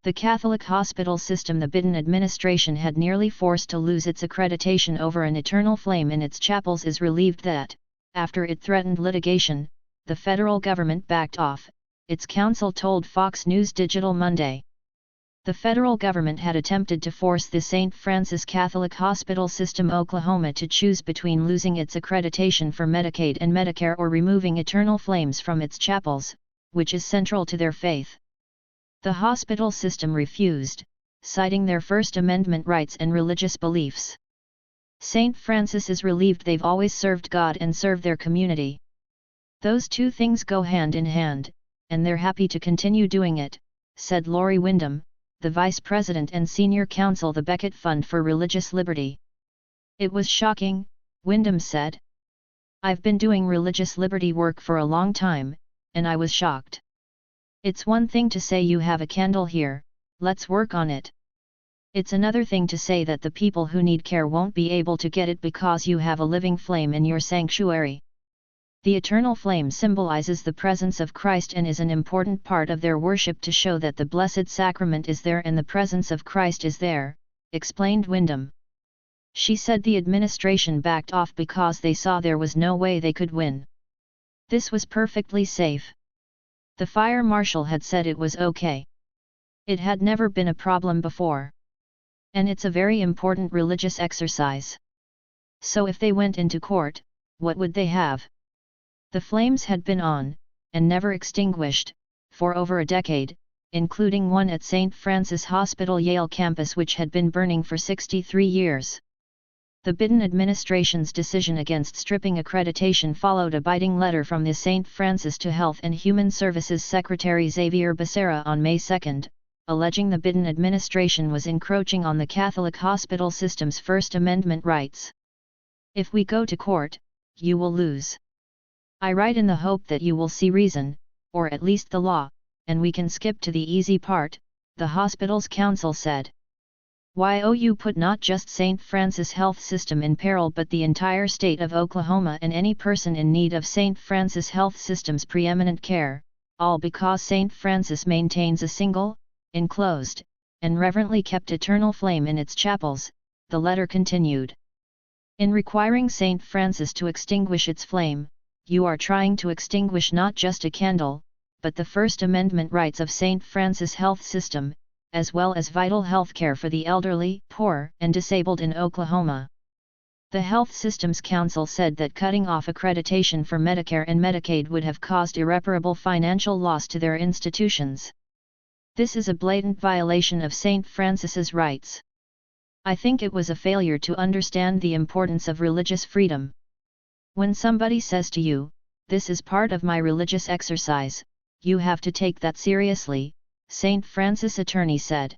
The Catholic hospital system the Biden administration had nearly forced to lose its accreditation over an eternal flame in its chapels is relieved that, after it threatened litigation, the federal government backed off, its counsel told Fox News Digital Monday. The federal government had attempted to force the St. Francis Catholic Hospital System Oklahoma to choose between losing its accreditation for Medicaid and Medicare or removing eternal flames from its chapels, which is central to their faith. The hospital system refused, citing their First Amendment rights and religious beliefs. St. Francis is relieved they've always served God and served their community. Those two things go hand in hand, and they're happy to continue doing it, said Lori Windham, the vice president and senior counsel the Becket Fund for Religious Liberty. It was shocking, Windham said. I've been doing religious liberty work for a long time, and I was shocked. It's one thing to say you have a candle here, let's work on it. It's another thing to say that the people who need care won't be able to get it because you have a living flame in your sanctuary. The eternal flame symbolizes the presence of Christ and is an important part of their worship to show that the Blessed Sacrament is there and the presence of Christ is there, explained Windham. She said the administration backed off because they saw there was no way they could win. This was perfectly safe. The fire marshal had said it was okay. It had never been a problem before. And it's a very important religious exercise. So if they went into court, what would they have? The flames had been on, and never extinguished, for over a decade, including one at St. Francis Hospital Yale campus which had been burning for 63 years. The Biden administration's decision against stripping accreditation followed a biting letter from the St. Francis to Health and Human Services Secretary Xavier Becerra on May 2, alleging the Biden administration was encroaching on the Catholic hospital system's First Amendment rights. If we go to court, you will lose. I write in the hope that you will see reason, or at least the law, and we can skip to the easy part, the hospital's counsel said. You put not just St. Francis Health System in peril but the entire state of Oklahoma and any person in need of St. Francis Health System's preeminent care, all because St. Francis maintains a single, enclosed, and reverently kept eternal flame in its chapels, the letter continued. In requiring St. Francis to extinguish its flame, you are trying to extinguish not just a candle, but the First Amendment rights of St. Francis Health System, as well as vital health care for the elderly, poor, and disabled in Oklahoma. The Health Systems Council said that cutting off accreditation for Medicare and Medicaid would have caused irreparable financial loss to their institutions. This is a blatant violation of St. Francis's rights. I think it was a failure to understand the importance of religious freedom. When somebody says to you, "This is part of my religious exercise," you have to take that seriously, St. Francis attorney said.